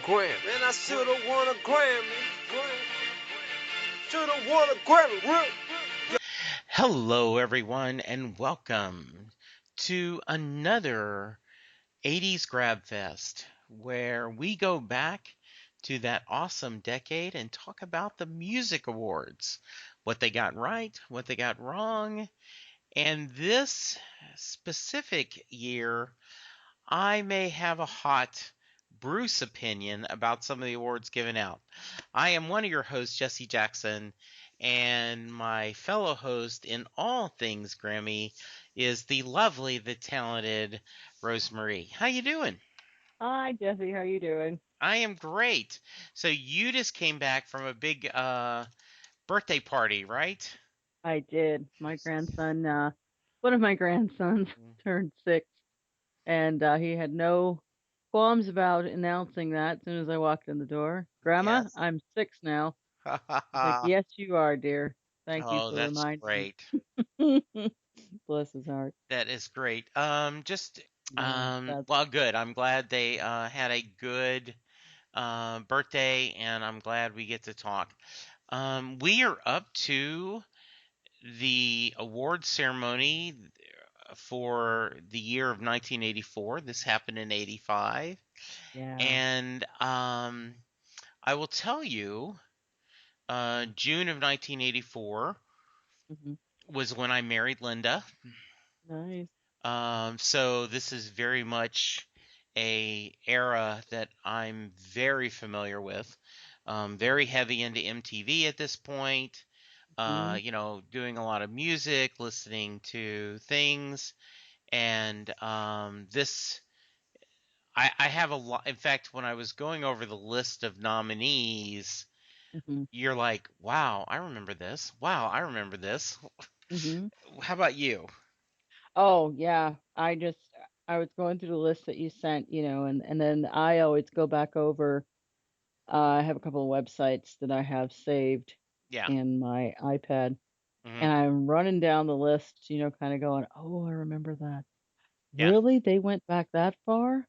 Grammy. Man, I should've won a Grammy. Should've won a Grammy. Hello, everyone, and welcome to another 80's Grab Fest, where we go back to that awesome decade and talk about the music awards, what they got right, what they got wrong. And this specific year, I may have a hot Bruce opinion about some of the awards given out. I am one of your hosts, Jesse Jackson, and my fellow host in all things Grammy is the lovely, the talented Rosemarie. How you doing? Hi, Jesse. How you doing? I am great. So you just came back from a big birthday party, right? I did. One of my grandsons turned 6, and he had no qualms about announcing that as soon as I walked in the door. Grandma, Yes. I'm 6 now. I was like, yes, you are, dear. Thank you Oh, for that's reminding great. me. Bless his heart. That is great. Just Yeah, that's well, good. I'm glad they had a good birthday, and I'm glad we get to talk. We are up to the award ceremony for the year of 1984. This happened in 85. yeah. And I will tell you, June of 1984 Hmm. was when I married Linda. Nice. So this is very much a era that I'm very familiar with. Very heavy into MTV at this point. Hmm. Doing a lot of music, listening to things, and I have a lot. In fact, when I was going over the list of nominees, Hmm. you're like, "Wow, I remember this. Wow, I remember this." Hmm. How about you? Oh, yeah. I was going through the list that you sent, and then I always go back over. I have a couple of websites that I have saved Yeah. in my iPad, Hmm. and I'm running down the list, kind of going, "Oh, I remember that. Yeah. Really? They went back that far?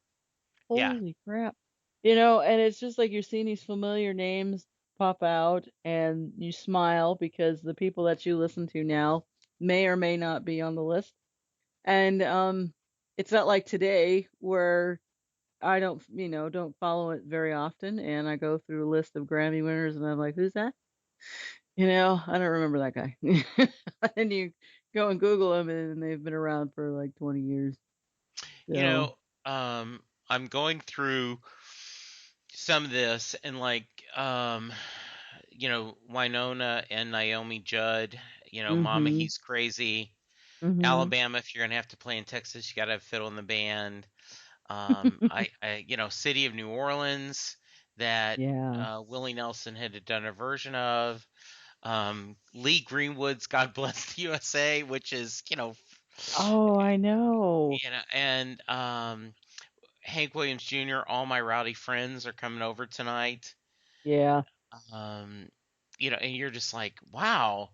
Yeah. Holy crap." And it's just like you're seeing these familiar names pop out, and you smile because the people that you listen to now may or may not be on the list. And it's not like today where don't follow it very often, and I go through a list of Grammy winners, and I'm like, "Who's that?" I don't remember that guy. And you go and Google them, and they've been around for like 20 years. You So, know, I'm going through some of this and um, Winona and Naomi Judd, Mama mhm, He's Crazy. mhm. Alabama, if you're gonna have to play in Texas, you gotta have fiddle in the band. City of New Orleans that Yeah. Willie Nelson had done a version of. Lee Greenwood's "God Bless the USA," which is, Oh, I know. and Hank Williams Jr. "All My Rowdy Friends Are Coming Over Tonight." Yeah. Um, and you're just like, wow.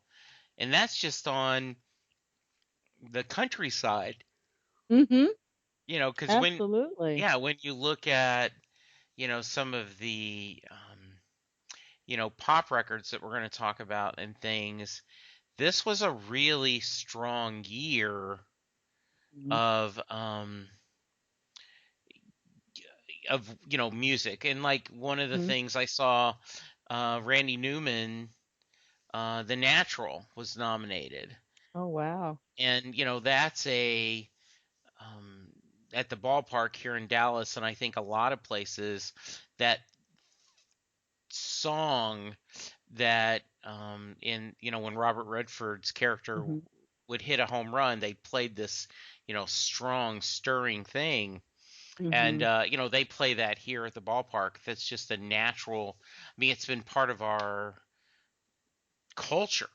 And that's just on the countryside, Mhm. because Absolutely. when you look at, some of the, pop records that we're going to talk about and things, this was a really strong year Mhm, of, music. And like one of the mhm. things I saw, Randy Newman, The Natural was nominated. Oh, wow. And, that's um, at the ballpark here in Dallas, and I think a lot of places, that song that in when Robert Redford's character Mhm, would hit a home run, they played this strong, stirring thing, and mhm. they play that here at the ballpark. That's just a natural. I mean, it's been part of our culture.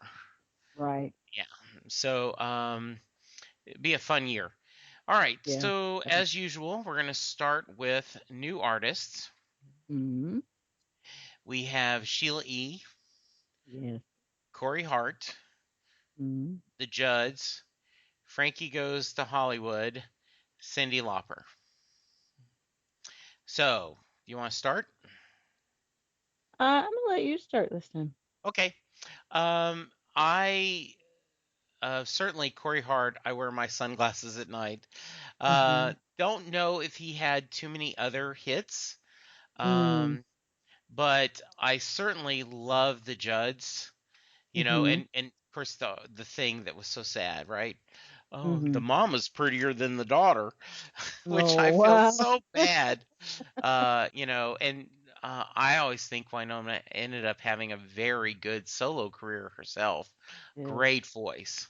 Right. Yeah. So it'd be a fun year. All right. Yeah. So Right. as usual, we're gonna start with new artists. Mhm. We have Sheila E., Yes. Corey Hart, Mhm. The Judds, Frankie Goes to Hollywood, Cyndi Lauper. So, you want to start? I'm gonna let you start this time. Okay. I certainly Corey Hart. I wear my sunglasses at night. Mm-hmm. Don't know if he had too many other hits, Mm. um, but I certainly love the Judds. Mm-hmm. And of course the thing that was so sad, right? Oh, Mm-hmm. the mama's prettier than the daughter, which I Oh feel wow. so bad. And I always think Winona ended up having a very good solo career herself. Yeah. Great voice.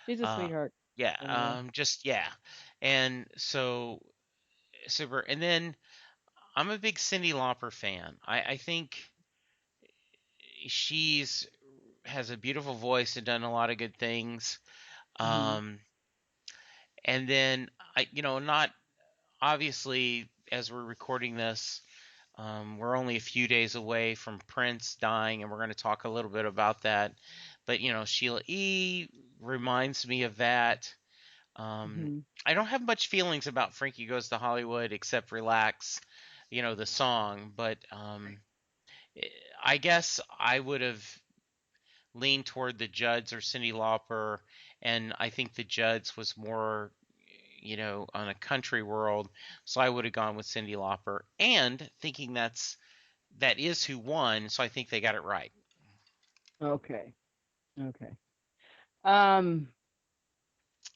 She's a Uh, sweetheart. yeah, So just yeah. And so super. And then I'm a big Cyndi Lauper fan. I think she's has a beautiful voice and done a lot of good things. mm-hmm. Um, and then not obviously as we're recording this, we're only a few days away from Prince dying, and we're going to talk a little bit about that. But Sheila E. reminds me of that. Um, Mm-hmm. I don't have much feelings about Frankie Goes to Hollywood except Relax, the song. But eh, I guess I would have lean toward the Judds or Cyndi Lauper, and I think the Judds was more, on a country world, so I would have gone with Cyndi Lauper, and thinking that is who won, so I think they got it right. Okay. Okay. Um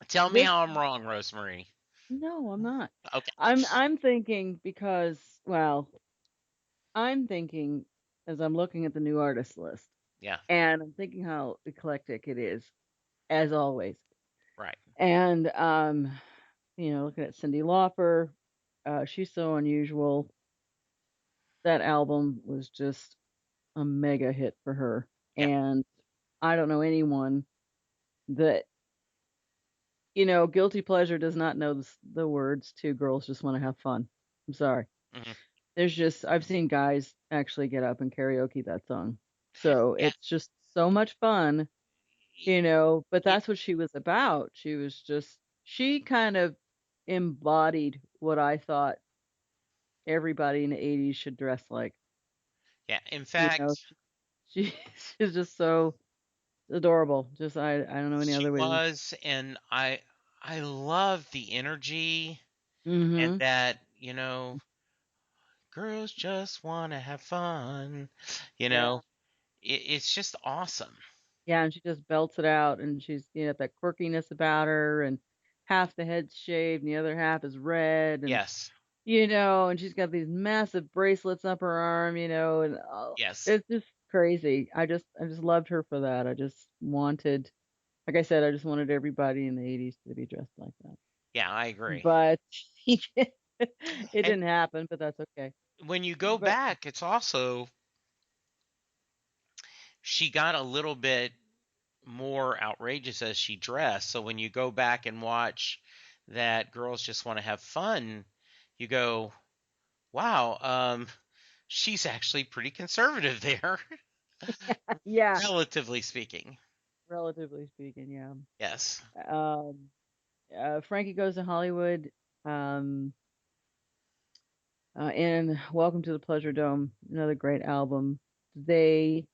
Tell me this how I'm wrong, Rosemarie. no, I'm not. Okay, I'm thinking because well, I'm thinking as I'm looking at the new artist list yeah, and I'm thinking how eclectic it is, as always. right, And looking at Cyndi Lauper, she's so unusual. That album was just a mega hit for her. yeah, And I don't know anyone that, guilty pleasure does not know the words to Girls Just Want to Have Fun. I'm sorry. hmm There's just, I've seen guys actually get up and karaoke that song. So yeah, it's just so much fun, but yeah, that's what she was about. She kind of embodied what I thought everybody in the 80s should dress like. yeah. In You know, fact, she, she's just so adorable. Just I don't know any she other way to. was, and I love the energy and Mm-hmm. that girls just want to have fun. You Yeah. know, it's just awesome. Yeah, and she just belts it out, and she's that quirkiness about her, and half the head's shaved, and the other half is red, and Yes, and she's got these massive bracelets up her arm, and yes, it's just crazy. I just loved her for that. I just wanted, like I said, I just wanted everybody in the 80s to be dressed like that. yeah, I agree. But it And didn't happen, but that's okay. when you go But back, it's also she got a little bit more outrageous as she dressed. So when you go back and watch that girls just want to have fun, you go, wow, she's actually pretty conservative there, yeah, relatively speaking. relatively speaking, yeah. Yes. Um, Frankie Goes to Hollywood, um, and Welcome to the Pleasure Dome, another great album. They,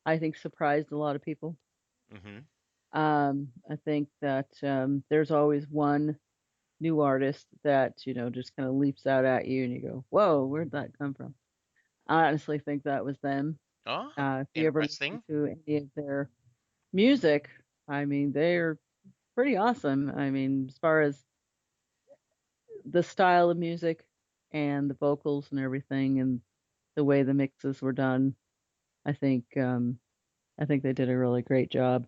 I think, surprised a lot of people. hmm I think that there's always one new artist that, just kind of leaps out at you and you go, whoa, where'd that come from? I honestly think that was them. Oh, If you ever listen interesting. to any of their music, I mean, they're pretty awesome. I mean, as far as the style of music and the vocals and everything and the way the mixes were done, I think I think they did a really great job.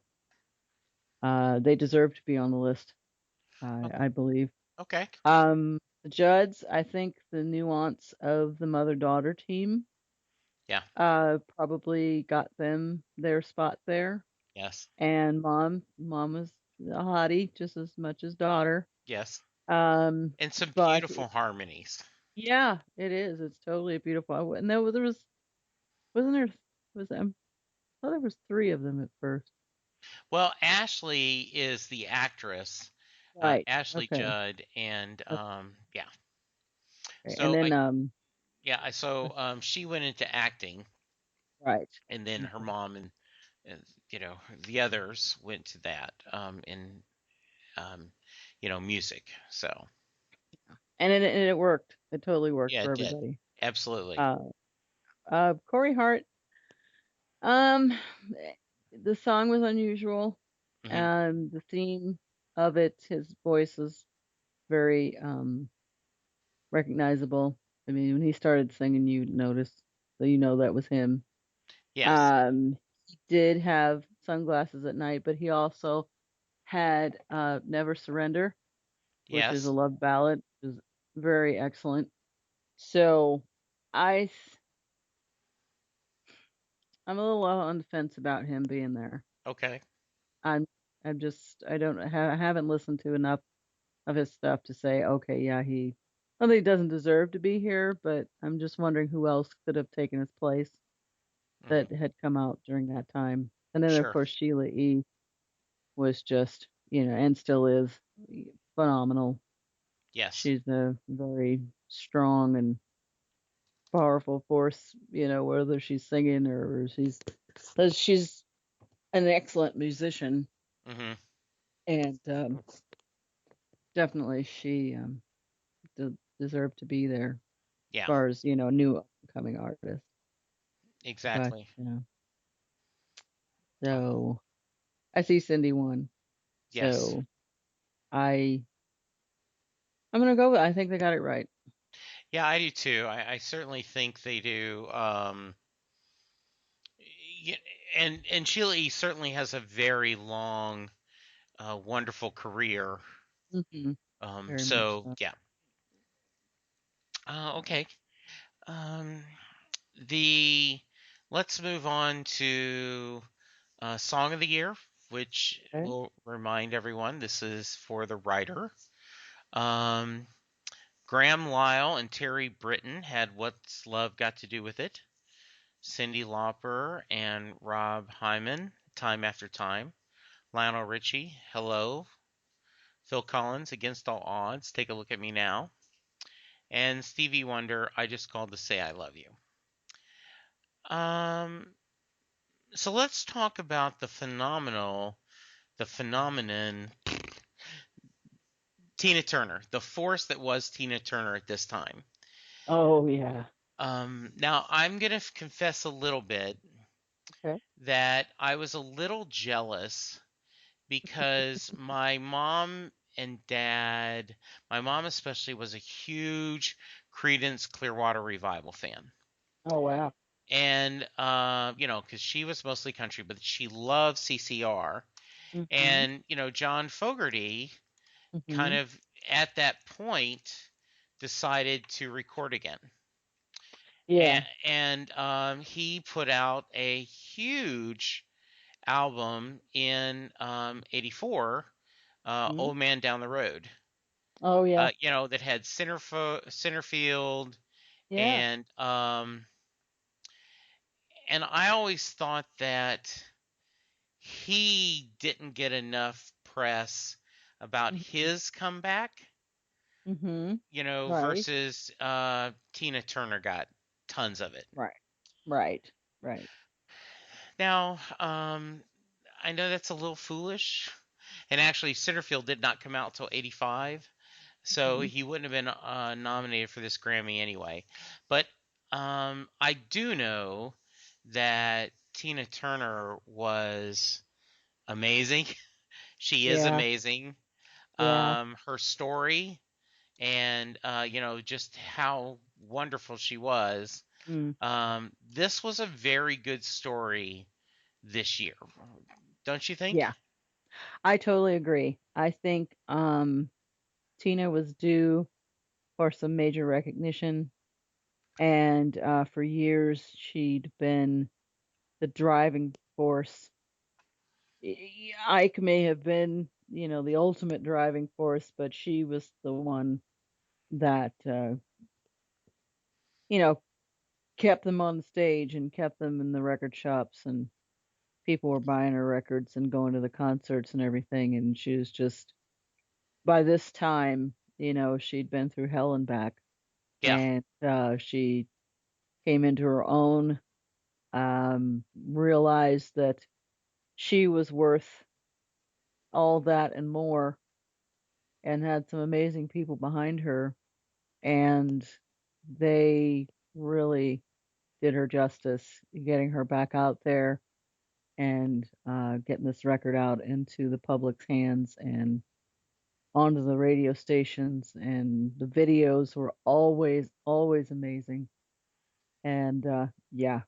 They deserve to be on the list, O- I believe. Okay. The Judds, I think the nuance of the mother-daughter team Yeah. probably got them their spot there. Yes. And mom was a hottie just as much as daughter. Yes. Um, And some but beautiful harmonies. yeah, it is. It's totally a beautiful. And there was wasn't there was I thought there was three of them at first. Well, Ashley is the actress, Right. Ashley Okay. Judd, and yeah. Okay. And So then yeah, so she went into acting. Right. and then her Okay. mom and the others went to that in um, music. So And it worked. It totally worked yeah, for it did. everybody. Absolutely. Uh, Corey Hart. Um, the song was unusual, Hmm. and the theme of it, his voice was very recognizable. I mean, when he started singing, you noticed, so you know that was him. Yes. He did have Sunglasses at Night, but he also had Never Surrender, which is a Yes. love ballad, which is very excellent. So I I'm a little on the fence about him being there. Okay. I'm I'm just I don't I haven't listened to enough of his stuff to say, okay, yeah, well, he doesn't deserve to be here, but I'm just wondering who else could have taken his place Hmm. that had come out during that time. And then of Sure. course Sheila E. was just, and still is phenomenal. Yes. She's a very strong and powerful force, whether she's singing or she's an excellent musician, Hmm. and definitely she deserved to be there as Yeah. far as new upcoming artist. But Exactly. Um, so I see Cindy won. yes. So I I'm gonna go with I think they got it right. Yeah, I do too. I certainly think they do. Y- and Sheila E. certainly has a very long, wonderful career. Hmm. Very much So so. yeah. Okay. Um, the Let's move on to Song of the Year, which Okay. will remind everyone this is for the writer. Um, Graham Lyle and Terry Britton had What's Love Got to Do with It. Cyndi Lauper and Rob Hyman, Time After Time. Lionel Richie, Hello. Phil Collins, Against All Odds, Take a Look at Me Now. And Stevie Wonder, I Just Called to Say I Love You. Um, so let's talk about the phenomenon, Tina Turner, the force that was Tina Turner at this time. Oh yeah. Now, I'm going to confess a little bit Okay. that I was a little jealous because my mom especially, was a huge Creedence Clearwater Revival fan. Oh wow. And, because she was mostly country, but she loved CCR. Mhm. And, John Fogerty kind Mhm. of at that point decided to record again. Yeah. And he put out a huge album in '84, Mhm. Old Man Down the Road, Oh yeah. that had Centerfield, Yeah. and I always thought that he didn't get enough press about Mhm. his comeback, Mhm. Right. versus Tina Turner got tons of it. Right. Right. Right. Now, I know that's a little foolish, and actually, Centerfield did not come out till '85, so Mhm. he wouldn't have been nominated for this Grammy anyway. But I do know that Tina Turner was amazing. She is Yeah. amazing. Yeah. Her story and just how wonderful she was. Mm. This was a very good story this year, don't you think? Yeah. I totally agree. I think Tina was due for some major recognition, and for years she'd been the driving force. Ike may have been, the ultimate driving force, but she was the one that you know kept them on the stage and kept them in the record shops, and people were buying her records and going to the concerts and everything. And she was just, by this time, she'd been through hell and back, Yeah. and she came into her own. realized that she was worth all that and more, and had some amazing people behind her, and they really did her justice, getting her back out there and getting this record out into the public's hands and onto the radio stations. And the videos were always, always amazing. And yeah,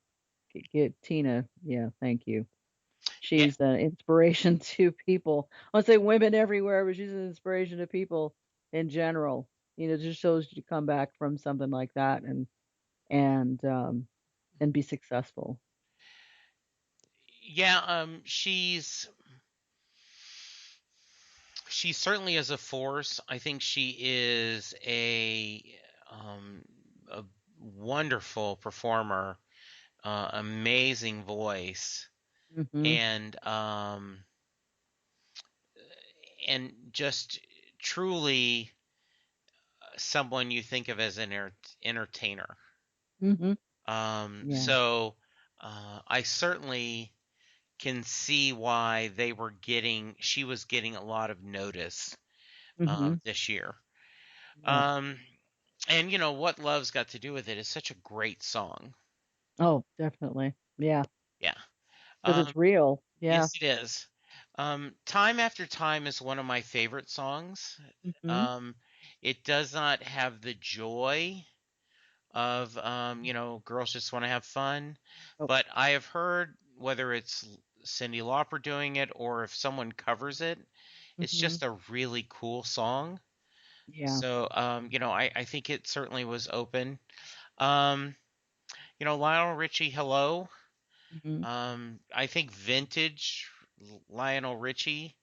get Tina. Yeah, thank you. Yeah, She's an inspiration to people. I want to say women everywhere, but she's an inspiration to people in general. Just shows you to come back from something like that and and be successful. yeah. She certainly is a force. I think she is um, a wonderful performer, amazing voice, Mhm. and just truly someone you think of as an entertainer. Mhm. Um, Yeah. so I certainly can see why she was getting a lot of notice Mhm. this year. Yeah. Um, and what love's got to do with it is such a great song. Oh, definitely. Yeah, Yeah. because Um, it's real. Yeah. yes, it is. Time After Time is one of my favorite songs. Mhm. Um, it does not have the joy of girls just want to have fun, Oh. but I have heard whether it's Cyndi Lauper doing it or if someone covers it, it's Mhm. just a really cool song. Yeah. So I think it certainly was open. Um, Lionel Richie, Hello. Mhm. I think vintage Lionel Richie,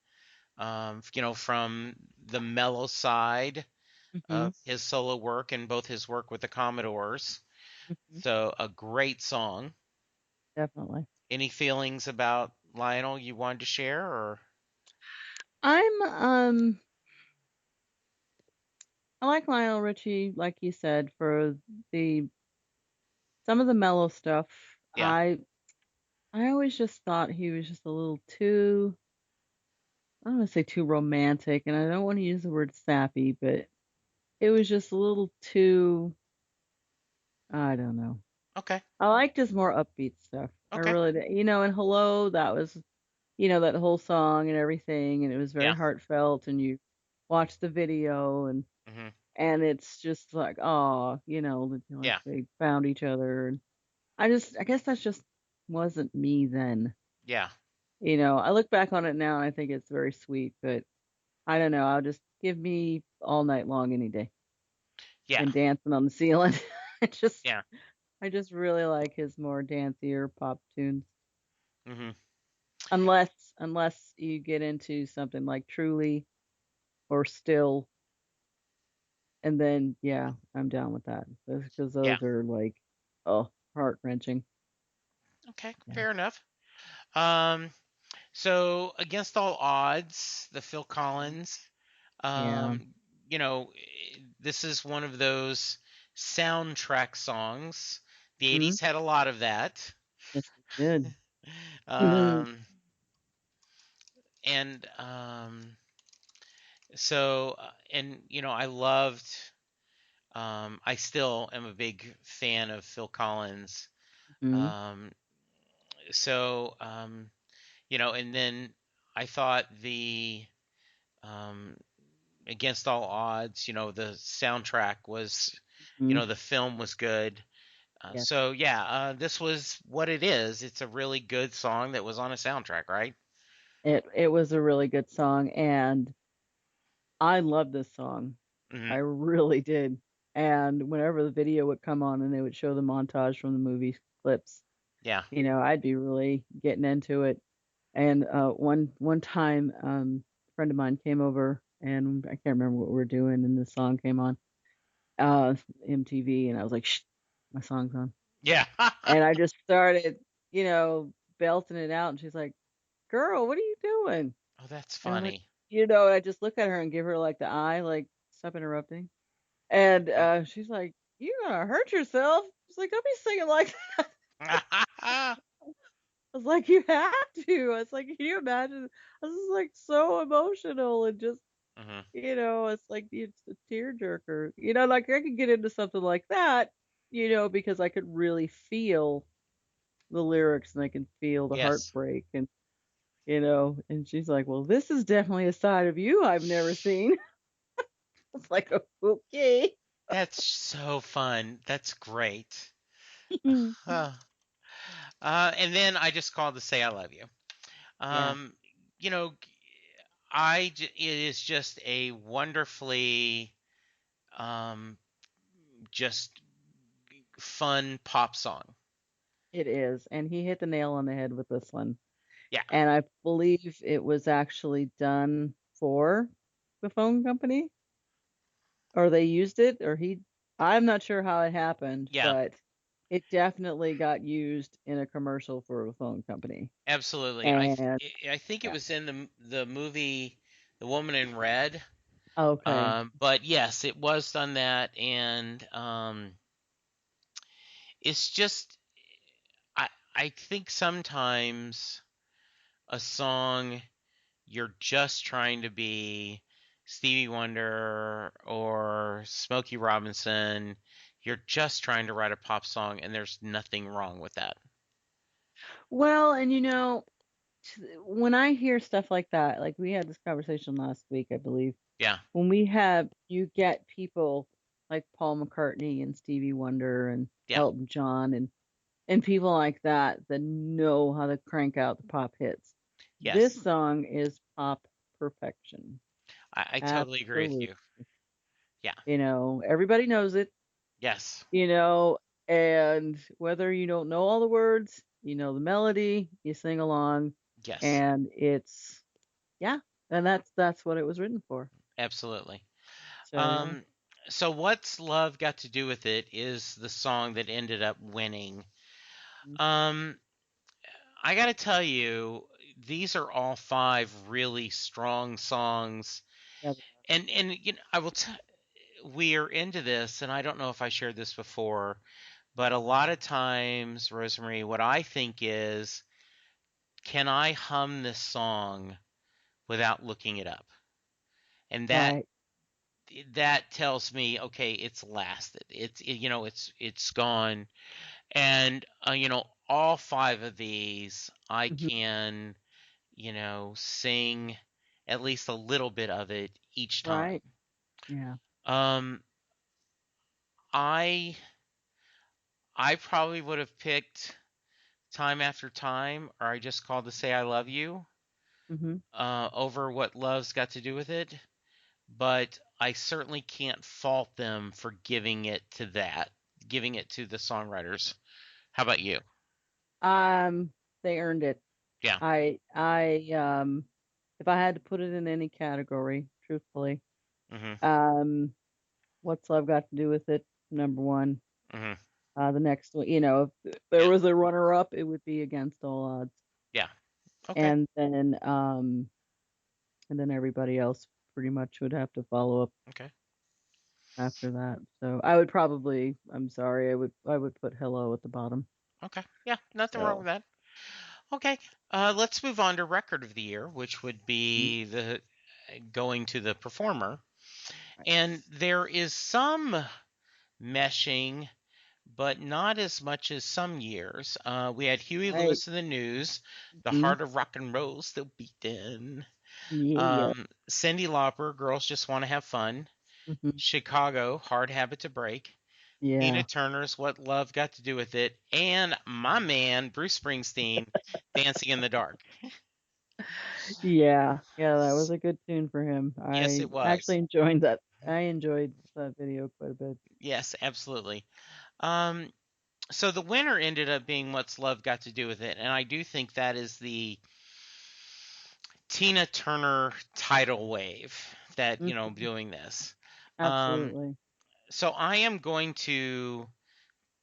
from the mellow side Mhm. of his solo work and both his work with the Commodores. Mhm. So a great song. Definitely. Any feelings about Lionel you wanted to share, or I'm I like Lionel Richie, like you said, for the some of the mellow stuff. yeah, I always just thought he was just a little too, I don't want to say too romantic, and I don't want to use the word sappy, but it was just a little too, I don't know. okay, I liked his more upbeat stuff. I okay, really did. And Hello, that was, that whole song and everything, and it was very yeah, heartfelt, and you watch the video, hmm, and it's just like, oh, like yeah, they found each other. And I guess that's just wasn't me then. yeah, I look back on it now and I think it's very sweet, but I don't know. I'll just give me all night long any day yeah, and dancing on the ceiling. I just, yeah, I just really like his more dancier pop tunes. hmm, Unless you get into something like Truly or Still, and then yeah, I'm down with that because yeah. those are like, oh, heart wrenching. Okay, Yeah. fair enough. Um, so Against All Odds, the Phil Mhm. Collins. Yeah. This is one of those soundtrack songs. The Mhm. 80s had a lot of that. Yes, it did. Mhm. Um, and so and I loved I still am a big fan of Phil Collins. Mhm. Um, so and then I thought the um, Against All Odds, the soundtrack was, Mhm. the film was good. Yes. This was what it is. It's a really good song that was on a soundtrack, right? It was a really good song, and I love this song. Hmm. I really did. And whenever the video would come on and they would show the montage from the movie clips, Yeah. I'd be really getting into it. And one time, a friend of mine came over, and I can't remember what we were doing, and this song came on, uh, MTV, and I was like, "Shh, my song's on." Yeah. And I just started, you know, belting it out, and she's like, "Girl, what are you doing?" Oh, that's And I'm like, funny. I just look at her and give her like the eye, like, "Stop interrupting." And Mhm. she's like, "You're gonna hurt yourself." She's like, "Don't be singing like that." I was like, you have to. I was like, can you imagine? I was just like so emotional and just, Mhm. it's like it's a tearjerker. Like I could get into something like that, because I could really feel the lyrics and I can feel the Yes. heartbreak and she's like, well, this is definitely a side of you I've never seen. It's like, okay. That's so fun. That's great. Huh. And then I just called to say I love you. Yeah, Um, you know, it is just a wonderfully um, just fun pop song. it is. And he hit the nail on the head with this one. Yeah. And I believe it was actually done for the phone company, or they used it, I'm not sure how it happened, Yeah. but it definitely got used in a commercial for a phone company. Absolutely. And I think it yeah, was in the movie The Woman in Red. okay, But yes, it was done that, and it's just I I think sometimes a song you're just trying to be Stevie Wonder or Smokey Robinson. You're just trying to write a pop song, and there's nothing wrong with that. well, and when I hear stuff like that, like we had this conversation last week, I believe, Yeah. when you get people like Paul McCartney and Stevie Wonder and Yeah. Elton John and people like that know how to crank out the pop hits. This Yes. song is pop perfection. I totally agree with Absolutely. you. Yeah. Everybody knows it, Yes. you know, and whether you don't know all the words, you know the melody, you sing along, Yes. and yeah, and that's what it was written for. Absolutely. So yeah. Um, so what's love got to do with it is the song that ended up winning. Mm, Um, I gotta tell you, these are all five really strong songs, yeah, and I will tell we are into this, and I don't know if I shared this before, but a lot of times, Rosemary, what I think is, can I hum this song without looking it up? And right. that tells me, okay, it's lasted. It's gone. And all five of these, I Mhm. can sing at least a little bit of it each time. Right. Yeah. Um, I I probably would have picked Time After Time, or I Just Called to Say I Love You, Mhm. over What Love's Got to Do with It. But I certainly can't fault them for giving it to the songwriters. How about you? They earned it. Yeah. I if I had to put it in any category, truthfully, Mhm. um, what's love got to do with it? Number one. Mhm. The next one, if there Yeah. was a runner up, it would be Against All Odds. Yeah. Okay. And then everybody else pretty much would have to follow up Okay. after that. So I would probably, I'm sorry, I would put Hello at the bottom. Okay. Yeah. Nothing wrong with So that. Okay. Let's move on to Record of the Year, which would mm, be the going to the performer. right. And there is some meshing, but not as much as some years. We had Huey Right. Lewis in the News, The Mhm. Heart of Rock and Roll Still Beatin'. Yeah. Cyndi Lauper, Girls Just Want to Have Fun. Mhm. Chicago, Hard Habit to Break. Tina Yeah. Turner's What Love Got to Do with It. And my man, Bruce Springsteen, Dancing in the Dark. Yeah. Yeah, that was a good tune for him. Yes, I it was. actually enjoyed that. I enjoyed that video quite a bit. Yes, absolutely. Um, so the winner ended up being What's Love Got to Do with It, and I do think that is the Tina Turner tidal wave that Mhm. doing this. Um, Absolutely. so I am going to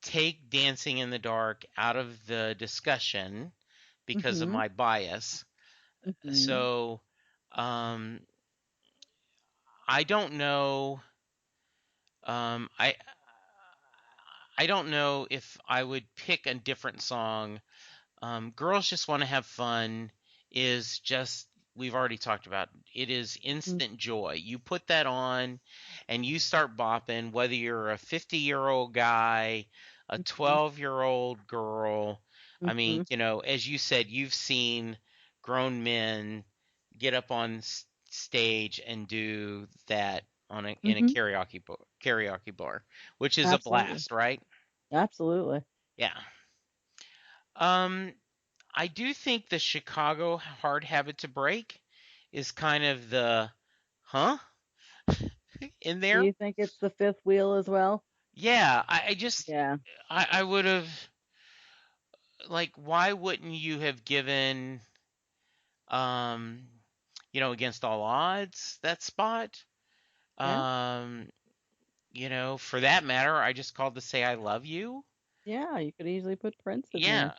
take Dancing in the Dark out of the discussion because of Mhm. my bias. Mhm. So um, I don't know. I I don't know if I would pick a different song. Girls Just Want to Have Fun is just, we've already talked about, it is Mm, instant joy. You put that on and you start bopping, whether you're a 50-year-old guy, a mhm, 12-year-old girl. I mean, mhm, as you said, you've seen grown men get up on stage and do that in a mhm. karaoke bar, which is a Absolutely. blast, right? Absolutely. Yeah. Um, I do think the Chicago Hard Habit to Break is kind of the huh in Do there. you think it's the fifth wheel as well? Yeah, I just Yeah. I would have, like, why wouldn't you have given um Against All Odds that spot? Yeah. Um, for that matter, I just called to say I love you. Yeah. You could easily put Prince in there.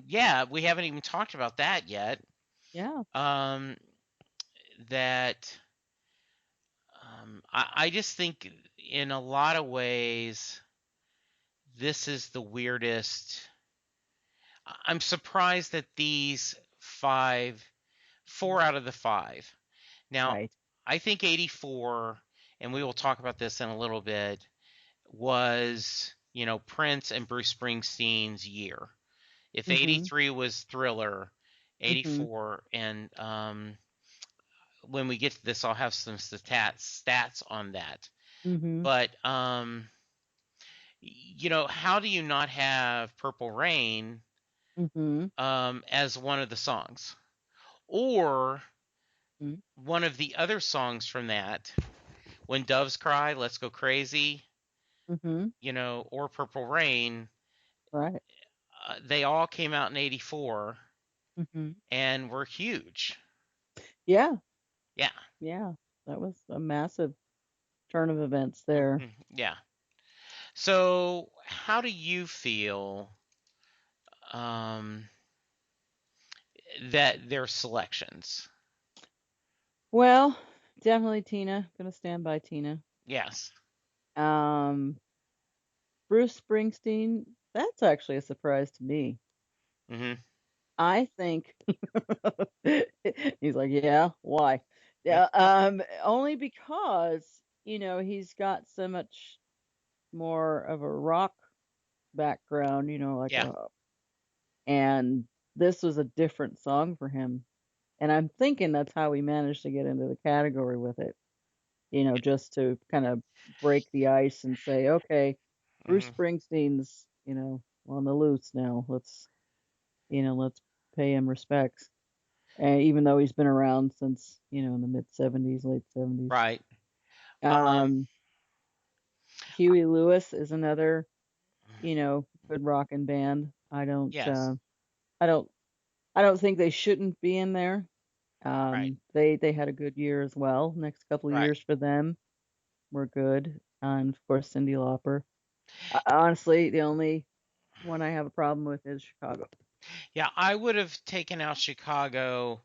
Yeah, we haven't even talked about that yet. Yeah. Um, that I just think in a lot of ways, this is the weirdest. I'm surprised that these four out of the five. Now, Right. I think 84, and we will talk about this in a little bit, was, Prince and Bruce Springsteen's year. If Mhm. 83 was Thriller, Mhm. 84, and when we get to this, I'll have some stats on that. Mhm. But how do you not have Purple Rain Mhm. as one of the songs? Or Mhm. one of the other songs from that, When Doves Cry, Let's Go Crazy, Mhm. or Purple Rain, Right. they all came out in 84 Mhm. and were huge. Yeah. Yeah. Yeah. That was a massive turn of events there. Yeah. So, how do you feel um, that their selections? Well, definitely Tina. Gonna stand by Tina. Yes. Um, Bruce Springsteen. That's actually a surprise to me. Hmm. I think he's like, yeah, why? Yep. Yeah, only because, he's got so much more of a rock background, Yeah. and this was a different song for him. And I'm thinking that's how he managed to get into the category with it, just to kind of break the ice and say, okay, Bruce Hmm. Springsteen's, on the loose now. Let's pay him respects. And even though he's been around since, in the mid 70s, late 70s. Right. Um, Um, Huey Lewis is another, good rockin' band. yes. I don't, I don't think they shouldn't be in there. Right. They had a good year as well. Next couple of Right. years for them were good. And of course, Cyndi Lauper. Honestly, the only one I have a problem with is Chicago. Yeah, I would have taken out Chicago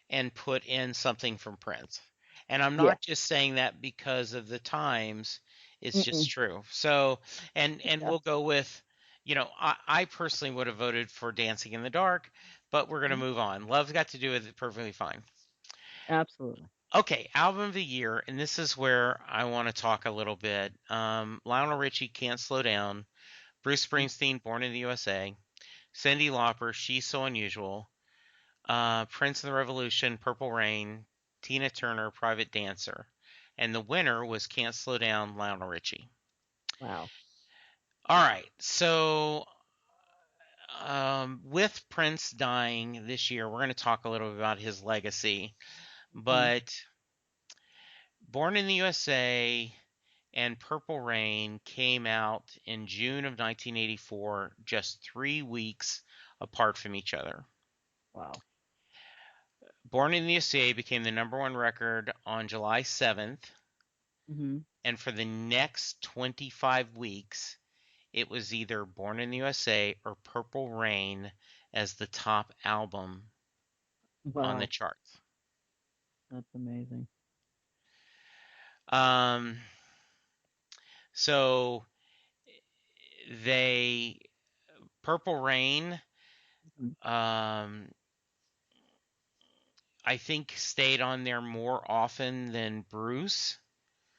and put in something from Prince. And I'm Yeah. not just saying that because of the times, it's just Mm-mm. true. So, and Yeah. we'll go with, I personally would have voted for Dancing in the Dark, but we're going to Mhm. move on. Love's Got to Do with it perfectly fine. Absolutely. Okay, album of the year, and this is where I want to talk a little bit. Lionel Richie, Can't Slow Down. Bruce Springsteen, Born in the USA. Cyndi Lauper, She's So Unusual. Prince and the Revolution, Purple Rain. Tina Turner, Private Dancer. And the winner was Can't Slow Down, Lionel Richie. Wow. All right, so with Prince dying this year, we're going to talk a little bit about his legacy. Hmm. But Born in the USA and Purple Rain came out in June of 1984, just 3 weeks apart from each other. Wow. Born in the USA became the number one record on July 7th, Hmm. and for the next 25 weeks, it was either Born in the USA or Purple Rain as the top album on the Wow. charts. That's amazing. Um, so they Purple Rain, Mhm. um, I think stayed on there more often than Bruce,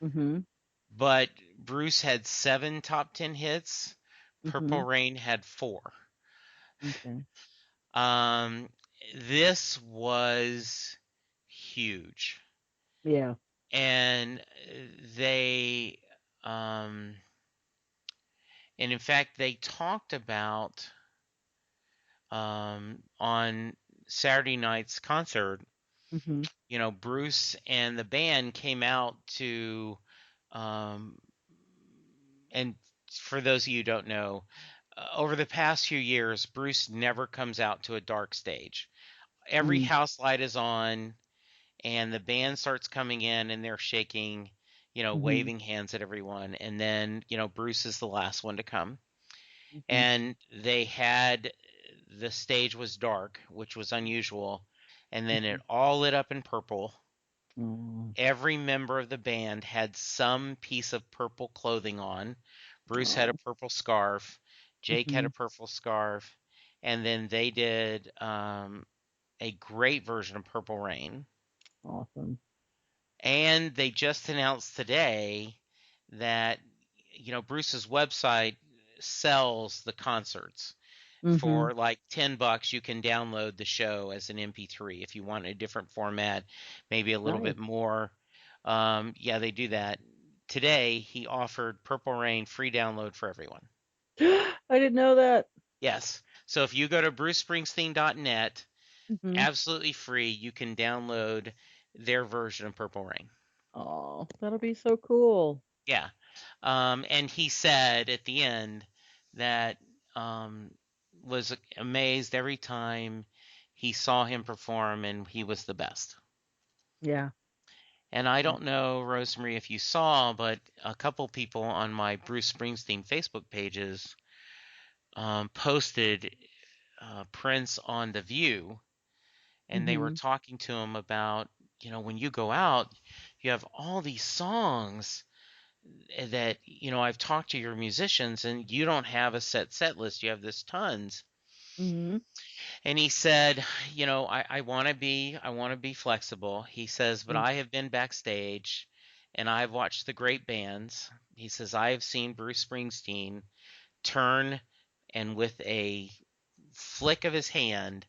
Mhm. but Bruce had 7 top 10 hits. Purple Mhm. Rain had 4. Okay. Um, this was huge, Yeah. and they, um, and in fact, they talked about on Saturday night's concert. Mhm. Bruce and the band came out to, um, and for those of you who don't know, over the past few years, Bruce never comes out to a dark stage. Every Mm. house light is on, and the band starts coming in, and they're shaking, Mhm. waving hands at everyone, and then, Bruce is the last one to come. Mhm. And they had the stage was dark, which was unusual, and then it Mhm. all lit up in purple. Oh. Every member of the band had some piece of purple clothing on. Bruce had a Oh. purple scarf, Jake had a Mhm. purple scarf, and then they did a great version of Purple Rain. Awesome. And they just announced today that, Bruce's website sells the concerts. Mhm. For like $10, you can download the show as an MP3 if you want a different format, maybe a little Nice. bit more. Yeah, they do that. Today, he offered Purple Rain free download for everyone. I didn't know that. Yes. So if you go to brucespringsteen.net, Mhm. absolutely free, you can download their version of Purple Rain. Oh, that'll be so cool. Yeah. And he said at the end that um, was amazed every time he saw him perform, and he was the best. Yeah. And I Yeah. don't know, Rosemarie, if you saw, but a couple people on my Bruce Springsteen Facebook pages posted Prince on The View, and they were Mhm. talking to him about, when you go out, you have all these songs that I've talked to your musicians, and you don't have a set list. You have this tons. Mhm. And he said, I want to be flexible. He says, but Mm. I have been backstage, and I've watched the great bands. He says, I have seen Bruce Springsteen turn, and with a flick of his hand,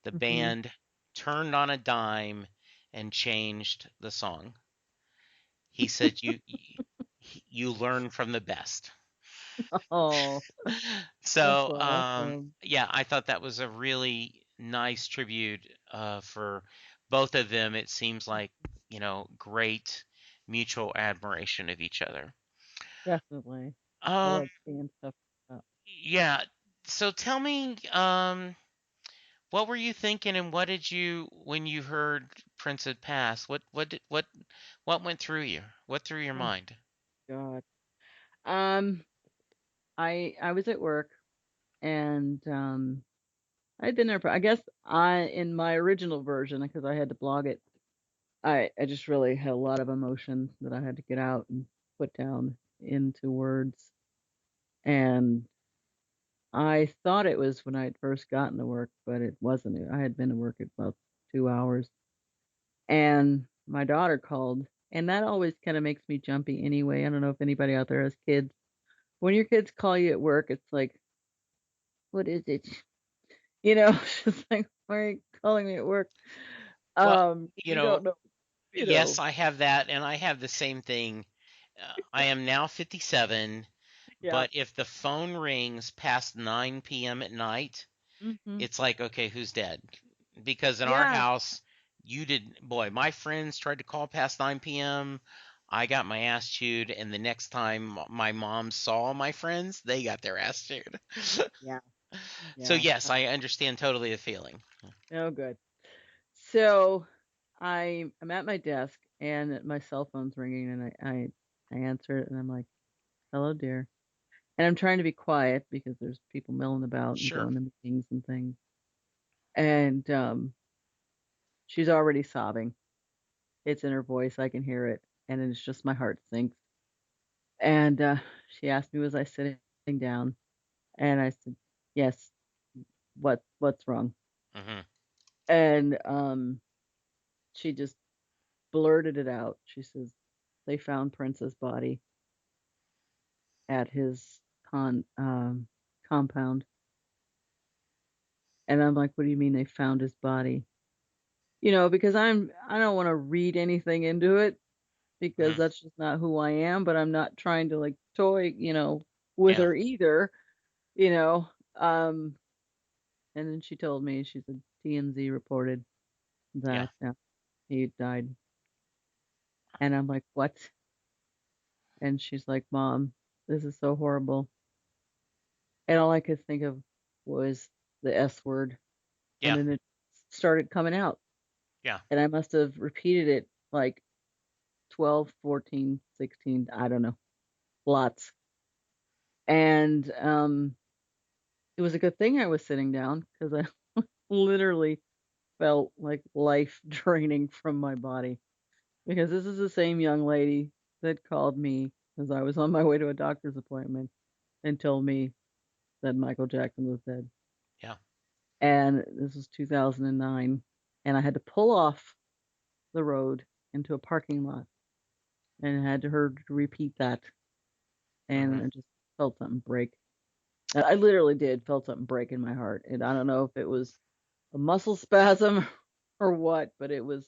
the Mhm. band turned on a dime and changed the song. He said, you learn from the best. Oh, that's So, awesome. yeah, I thought that was a really nice tribute for both of them. It seems like, great mutual admiration of each other. Definitely. I Um, love seeing stuff like yeah. So tell me, what were you thinking, and what did you when you heard Prince had passed? What went through you? What through your that. Oh mind? God. Um, I was at work and I'd been there for, I guess I in my original version because I had to blog it. I just really had a lot of emotion that I had to get out and put down into words. And I thought it was when I had first gotten to work, but it wasn't. I had been to work at about 2 hours. And my daughter called, and that always kind of makes me jumpy anyway. I don't know if anybody out there has kids. When your kids call you at work, it's like, what is it? You know, it's just like, why are you calling me at work? Well, 'Cause you you know, don't know, you yes, know. I have that, and I have the same thing. I am now 57, Yeah. but if the phone rings past 9 p.m. at night, Hmm. it's like, okay, who's dead? Because in our Yeah. house, boy, my friends tried to call past 9 p.m. I got my ass chewed, and the next time my mom saw my friends, they got their ass chewed. Yeah. So, Yeah. yes, I understand totally the feeling. Oh, good. So I'm at my desk and my cell phone's ringing and I answer it and I'm like, hello, dear. And I'm trying to be quiet because there's people milling about and Sure. going to meetings and things. And she's already sobbing. It's in her voice. I can hear it. And it's just my heart sinks. And she asked me, was I sitting sitting down, and I said, "Yes, what's wrong?" Mhm. And she just blurted it out. She says, "They found Prince's body at his compound." And I'm like, "What do you mean they found his body?" Because I don't want to read anything into it because Mhm. that's just not who I am, but I'm not trying to like toy, with Yeah. her either, you know. Um and then she told me, she said TMZ reported Yeah. that he died. And I'm like, "What?" And she's like, "Mom, this is so horrible." And all I could think of was the S word. And Yeah. then it started coming out. Yeah. And I must have repeated it like 12, 14, 16, I don't know, lots. And it was a good thing I was sitting down because I literally felt like life draining from my body. Because this is the same young lady that called me as I was on my way to a doctor's appointment and told me that Michael Jackson was dead. Yeah. And this was 2009. And I had to pull off the road into a parking lot and I had her to repeat that. And Mhm. I just felt something break. I literally did felt something break in my heart. And I don't know if it was a muscle spasm or what, but it was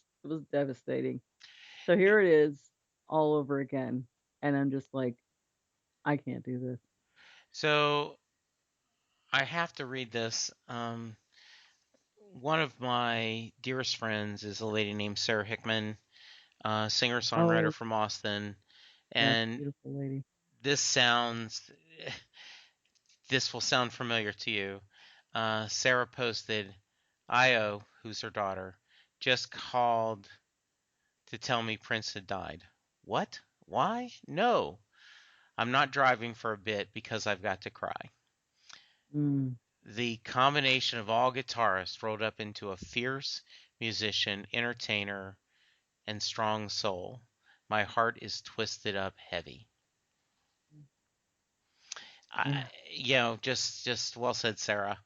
devastating. So here it is all over again. And I'm just like, I can't do this. So I have to read this. One of my dearest friends is a lady named Sarah Hickman, singer-songwriter Oh, from Austin, yes, and beautiful lady. this sounds this will sound familiar to you. Sarah posted, Io, who's her daughter, just called to tell me Prince had died. What? Why? No, I'm not driving for a bit because I've got to cry. Mm, The combination of all guitarists rolled up into a fierce musician, entertainer, and strong soul. My heart is twisted up heavy. I, yeah, just well said, Sarah.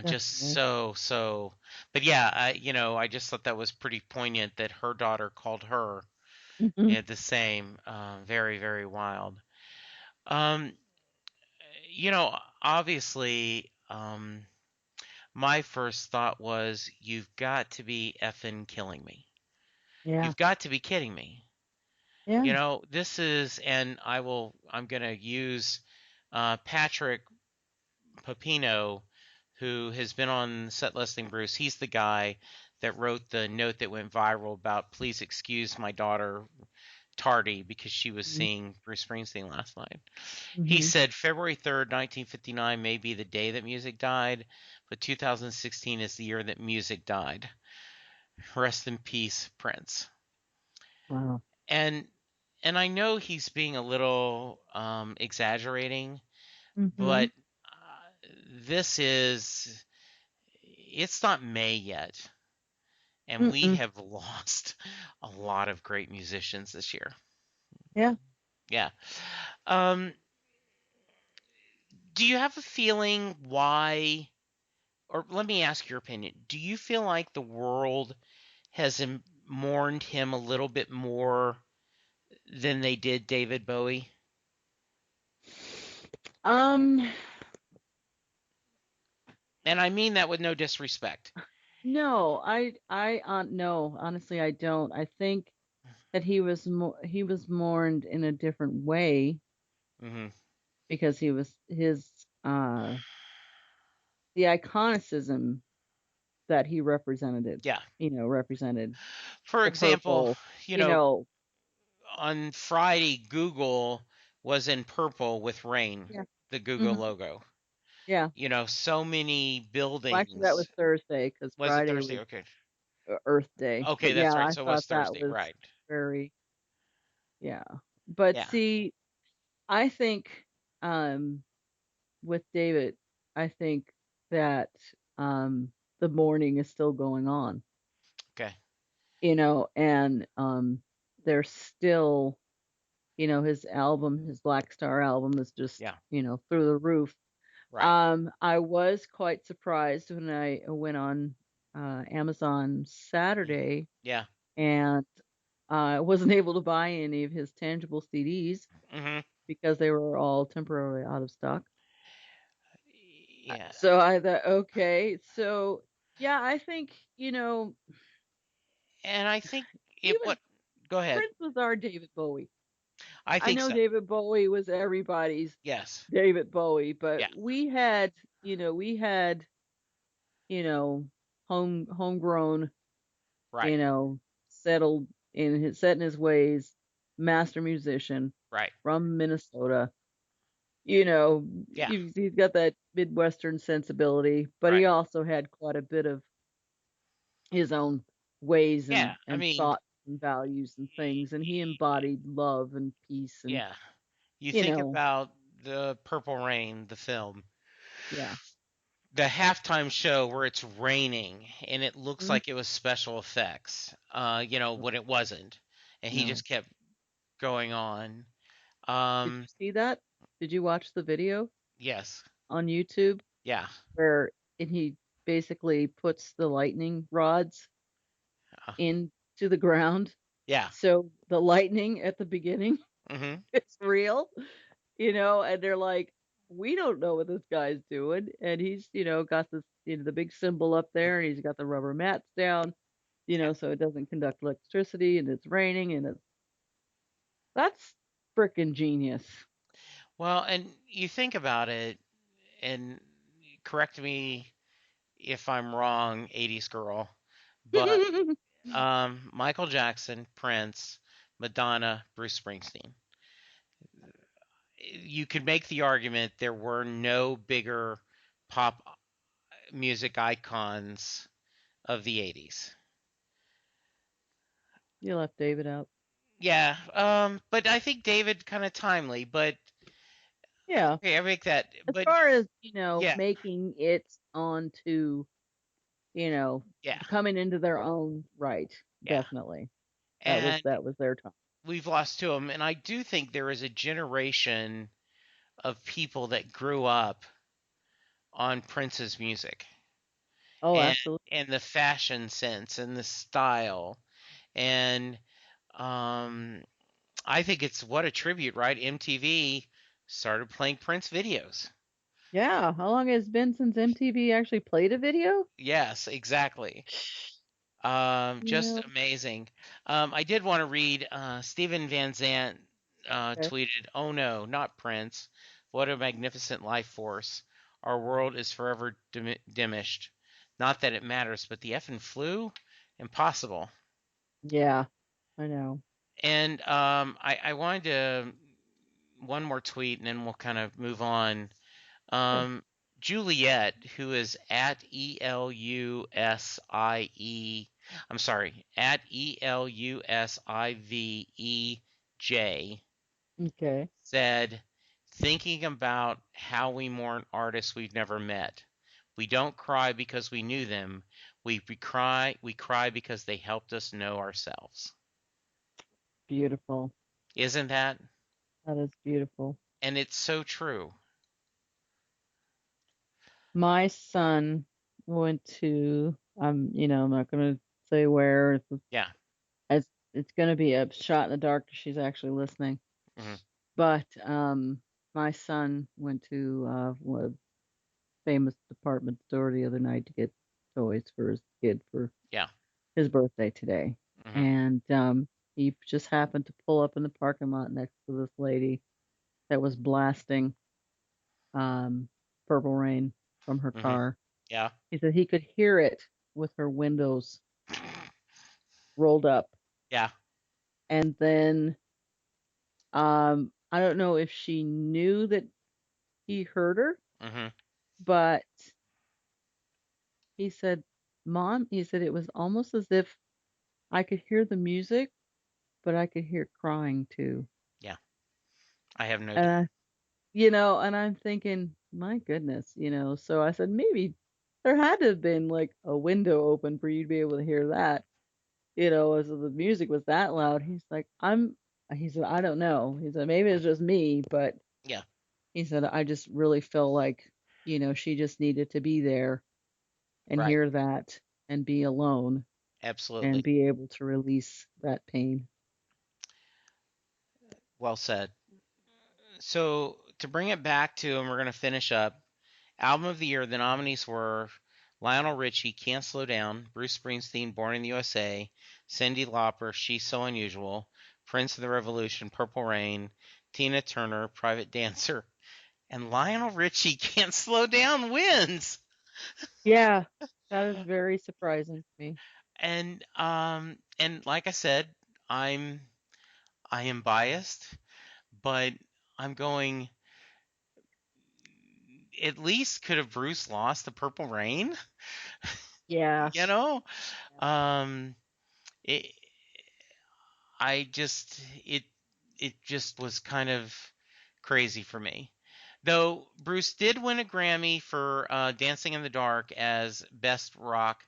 Just definitely. so. But yeah, I just thought that was pretty poignant that her daughter called her Hmm. the same. Very, very wild. Um, obviously, my first thought was, you've got to be effing killing me. Yeah, You've got to be kidding me. yeah. This is, and I'm going to use Patrick Papino, who has been on Set Listing Bruce. He's the guy that wrote the note that went viral about, please excuse my daughter Tardy because she was seeing Bruce Springsteen last night. He Mm-hmm. said February 3rd, 1959 may be the day that music died, but 2016 is the year that music died. Rest in peace, Prince. Wow. And I know he's being a little exaggerating, Mm-hmm. but this is it's not May yet, and we Mm-mm. have lost a lot of great musicians this year. Yeah. Yeah. Um, do you have a feeling why, or let me ask your opinion. Do you feel like the world has mourned him a little bit more than they did David Bowie? Um, And I mean that with no disrespect. no, no, honestly, I don't. I think that he was mourned in a different way Hmm. because he was his uh the iconicism that he Yeah. represented For the example, purple, you you know, know. on Friday, Google was in purple with rain, Yeah. the Google Hmm. logo. Yeah. So many Well, actually, that was buildings. Thursday because Was it Friday Thursday? was Okay. Earth Day. Okay, But that's yeah, right. I So it was thought that Thursday, was right? very, yeah. But Yeah. see, I think um with David, I think that um the mourning is still going on, Okay. and they're still his album, his Black Star album is just, Yeah. through the roof. Right. I was quite surprised when I went on Amazon Saturday Yeah. and I wasn't able to buy any of his tangible CDs Mhm. because they were all temporarily out of stock. Yeah. So I thought, okay, so yeah, I think, And I think it even what go ahead. Prince was our David Bowie. I I think know so. David Bowie was everybody's Yes. David Bowie, but Yeah. we had, you know, homegrown, you Right. know, settled set in his ways, master musician Right. from Minnesota. You know, Yeah. he's got that Midwestern sensibility, but he Right. also had quite a bit of his own ways Yeah. I and mean, thoughts and values and things, and he embodied love and peace and, yeah. You you think know, about the Purple Rain, the film, yeah. the halftime show where it's raining and it looks Mhm. like it was special effects, when it wasn't, and he No. just kept going on. Did you Um, see that? Did you watch the video yes, on YouTube yeah, where and he basically puts the lightning rods uh, into the ground? yeah, So the lightning at the beginning hmm is real, and they're like, we don't know what this guy's doing. And he's, got this, the big symbol up there and he's got the rubber mats down, so it doesn't conduct electricity and it's raining and that's freaking genius. Well, and you think about it, and correct me if I'm wrong, 80s girl, but Michael Jackson, Prince, Madonna, Bruce Springsteen. You could make the argument there were no bigger pop music icons of the 80s. You left David out. Yeah, but I think David kind of timely, but Yeah. okay, I make that, As but far as, yeah, making it onto, yeah, coming into their own right, yeah. definitely. That was And that was their time. we've lost to him, and I do think there is a generation of people that grew up on Prince's music Oh, and absolutely. and the fashion sense and the style and um I think it's what a tribute, right? MTV started playing Prince videos. Yeah. How long has it been since MTV actually played a video? Yes, exactly. You Just know, amazing. I did want to read Stephen Van Zandt okay. tweeted, "Oh no, not Prince. What a magnificent life force. Our world is forever diminished. Not that it matters, but the effing flu? Impossible." Yeah, I know. And I wanted to one more tweet and then we'll kind of move on. Sure. Um, Juliet, who is at I'm sorry, at ELUSIVEJ, Okay. said, thinking about how we mourn artists we've never met. We don't cry because we knew them. We cry because they helped us know ourselves. Beautiful. Isn't that? That is beautiful. And it's so true. My son went to I'm not gonna say where. Yeah. It's gonna be a shot in the dark 'cause she's actually listening. hmm But my son went to a famous department store the other night to get toys for his kid for Yeah. his birthday today. hmm And he just happened to pull up in the parking lot next to this lady that was blasting um, Purple Rain from her hmm car. Yeah. He said he could hear it with her windows rolled up. Yeah. And then I don't know if she knew that he heard her, hmm but he said, Mom, he said it was almost as if I could hear the music, but I could hear crying too. Yeah. I have no And doubt. and I'm thinking, my goodness, so I said, maybe there had to have been like a window open for you to be able to hear that, as the music was that loud. He's like, He said, I don't know. He said, maybe it's just me, but Yeah, he said, I just really feel like, she just needed to be there and right. hear that and be alone and Absolutely. be able to release that pain. Well said. So to bring it back to, and we're going to finish up, album of the year, the nominees were Lionel Richie, Can't Slow Down, Bruce Springsteen, Born in the USA, Cyndi Lauper, She's So Unusual, Prince of the Revolution, Purple Rain, Tina Turner, Private Dancer, and Lionel Richie, Can't Slow Down wins. Yeah, that is very surprising to me. And like I said, I'm I am biased, but I'm going, at least could have Bruce lost the Purple Rain? Yeah. You know? Yeah. Um it I just it just was kind of crazy for me. Though Bruce did win a Grammy for Dancing in the Dark as Best Rock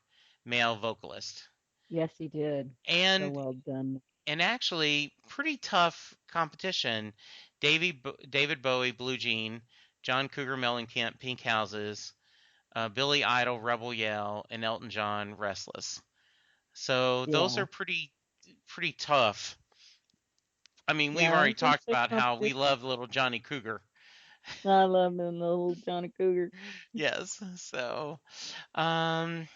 Male Vocalist. Yes, he did. So And well done. actually pretty tough competition. David Bowie, Blue Jean, John Cougar Mellencamp, Pink Houses, Billy Idol, Rebel Yell, and Elton John, Restless. So those Yeah. are pretty tough. I mean, we've Yeah, already it was talked big about how we competition. love little Johnny Cougar. I love him, the little Johnny Cougar. Yes. Um,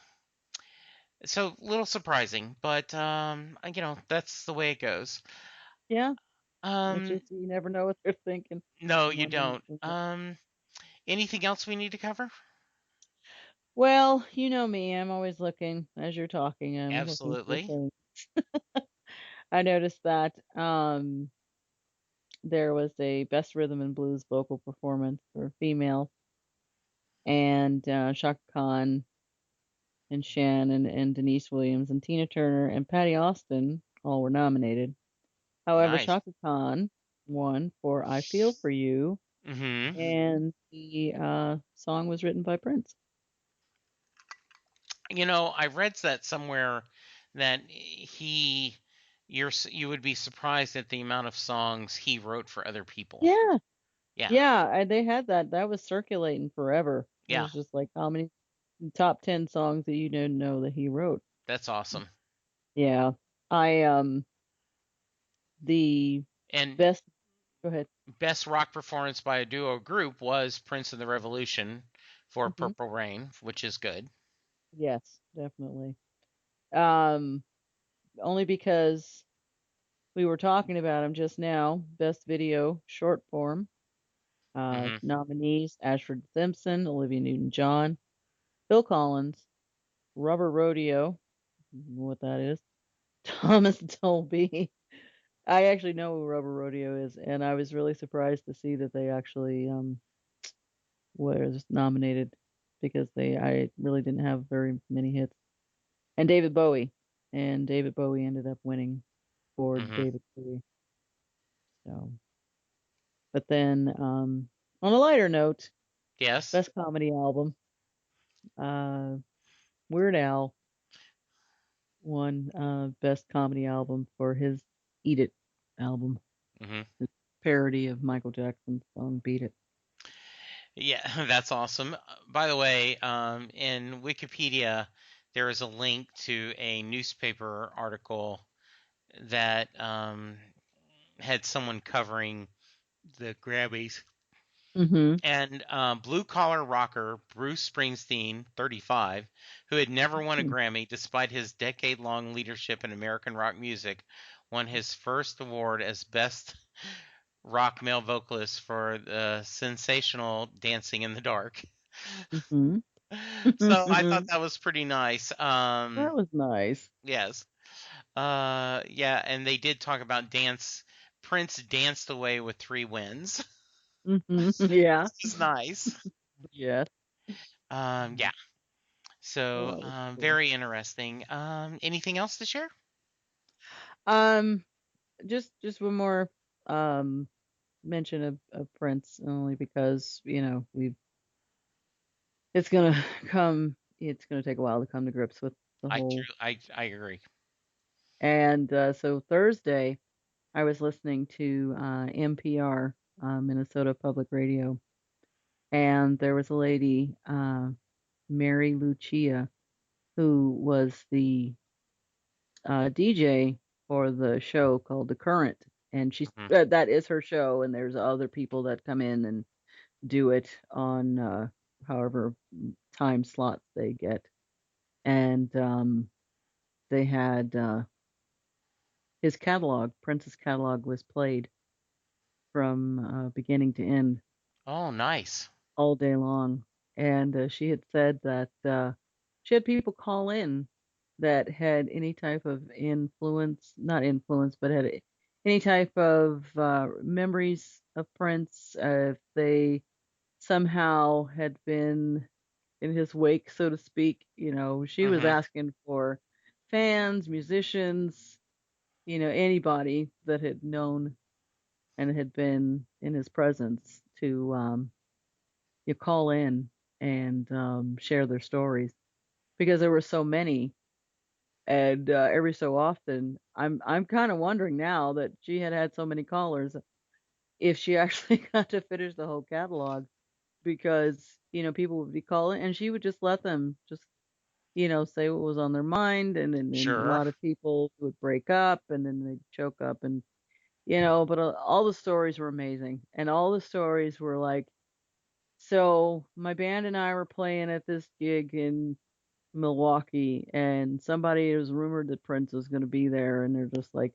so a little surprising, but that's the way it goes. Yeah. It's Um, just you never know what they're thinking no, you when they're don't. making it. Anything else we need to cover? Well, you know me, I'm always looking as you're talking, I'm looking for Absolutely. things. I noticed that there was a best rhythm and blues vocal performance for female, and Shaka Khan and Shannon and Denise Williams and Tina Turner and Patty Austin all were nominated. However, Nice. Shaka Khan won for I Feel For You, Mm-hmm. and the song was written by Prince. I read that somewhere that you would be surprised at the amount of songs he wrote for other people. Yeah, Yeah. yeah, they had that. That was circulating forever. It Yeah. was just like how many top 10 songs that you didn't know that he wrote. That's awesome. Yeah. I the And best go ahead. best rock performance by a duo group was Prince of the Revolution for Hmm. Purple Rain, which is good. Yes, definitely. Um Only because we were talking about him just now. Best video short form. Mm-hmm. Nominees Ashford Simpson, Olivia Newton-John, Phil Collins, Rubber Rodeo, what that is, Thomas Dolby. I actually know who Rubber Rodeo is, and I was really surprised to see that they actually was nominated because I really didn't have very many hits. And David Bowie ended up winning for Mm-hmm. David Bowie. So, but then on a lighter note, Yes. best comedy album, uh, Weird Al won best comedy album for his Eat It album, Mm-hmm. his parody of Michael Jackson's song Beat It. Yeah, that's awesome. By the way, in Wikipedia, there is a link to a newspaper article that had someone covering the Grammys. Mm-hmm. And blue collar rocker Bruce Springsteen, 35, who had never won a Grammy despite his decade long leadership in American rock music, won his first award as Best Rock Male Vocalist for the sensational Dancing in the Dark. Mm-hmm. So I thought That that was pretty nice. was nice. Yes. Yeah, and they did talk about dance. Prince danced away with 3 wins, Hmm. Yeah. which is nice. Yes. Yeah. So So that was cool. very interesting. Anything else to share? Um, just one more um mention of Prince, only because we've it's gonna it's gonna take a while to come to grips with the whole. I agree. And so Thursday. I was listening to NPR, Minnesota Public Radio, and there was a lady, Mary Lucia, who was the DJ for the show called The Current, and Mhm. that is her show, and there's other people that come in and do it on however time slots they get, and they had his catalog, Prince's catalog, was played from beginning to end Oh, nice. all day long, and she had said that she had people call in that had any type of influence, not influence, but had any type of memories of Prince, if they somehow had been in his wake, so to speak. She was Hmm. asking for fans, musicians, anybody that had known and had been in his presence to you call in and share their stories because there were so many. And every so often, I'm kind of wondering now that she had so many callers if she actually got to finish the whole catalog because people would be calling and she would just let them just say what was on their mind, and then a Sure. lot of people would break up and then they'd choke up, and but all the stories were amazing, and all the stories were like, so my band and I were playing at this gig in Milwaukee, and somebody, it was rumored that Prince was going to be there, and they're just like,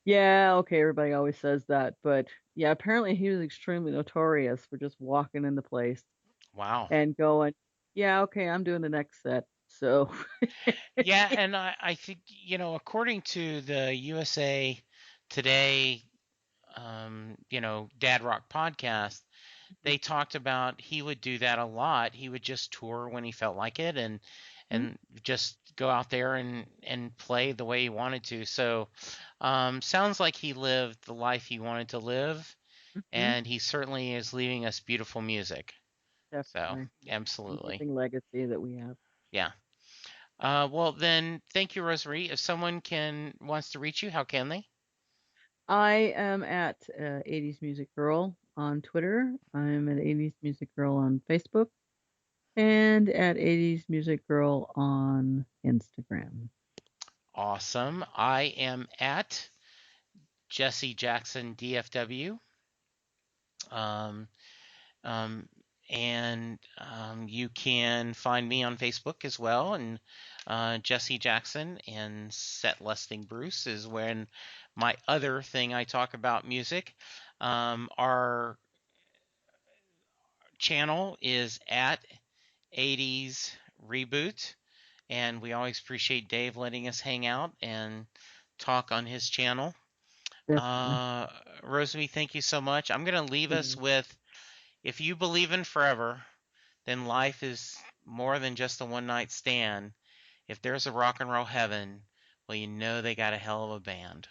yeah, okay, everybody always says that, but yeah, apparently he was extremely notorious for just walking in the place Wow. and going, yeah, okay, I'm doing the next set. So, Yeah, and I think, according to the USA Today, Dad Rock podcast, they talked about he would do that a lot. He would just tour when he felt like it, and just go out there and play the way he wanted to. So, sounds like he lived the life he wanted to live, mm-hmm, and he certainly is leaving us beautiful music. So, definitely absolutely. amazing legacy that we have. Yeah. Well, then, thank you, Rosemarie. If someone wants to reach you, how can they? I am at 80's Music Girl on Twitter. I'm at 80's Music Girl on Facebook and at 80's Music Girl on Instagram. Awesome. I am at Jesse Jackson DFW. Um, um, and you can find me on Facebook as well. And Jesse Jackson and Set Lusting Bruce is when my other thing I talk about music. Our channel is at 80's Reboot. And we always appreciate Dave letting us hang out and talk on his channel. Definitely. Uh, Rosalie, thank you so much. I'm going to leave us Yeah. with, if you believe in forever, then life is more than just a one night stand. If there's a rock and roll heaven, well, they got a hell of a band.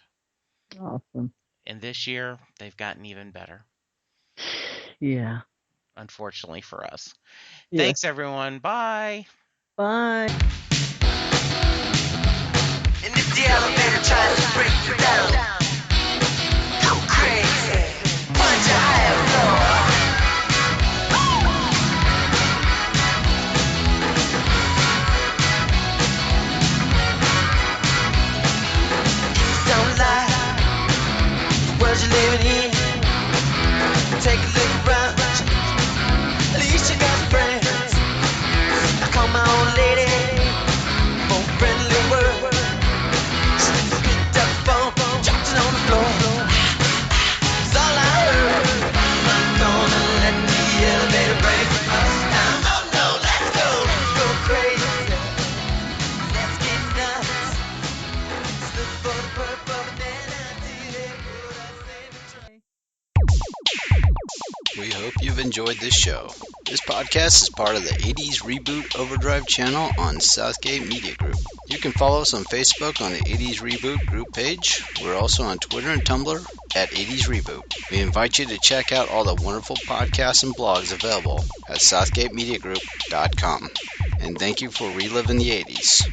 Awesome. And this year, they've gotten even better, Yeah. unfortunately for us. Yeah. Thanks, everyone. Bye. Bye. And if the elevator tries to break you down, go crazy. Punch a higher floor. Don't lie, the world you're living in. Take a look around, at least you got friends. I call my old lady for a friendly word. She picked up the phone, dropped it on the floor. It's all I heard. I'm not gonna let the elevator break us down. Oh no, let's go crazy. Let's get nuts. Look for the purple banana till they put us in the train. We hope you've enjoyed this show. This podcast is part of the 80's Reboot Overdrive channel on Southgate Media Group. You can follow us on Facebook on the 80's Reboot group page. We're also on Twitter and Tumblr at 80's Reboot. We invite you to check out all the wonderful podcasts and blogs available at southgatemediagroup.com. And thank you for reliving the 80s.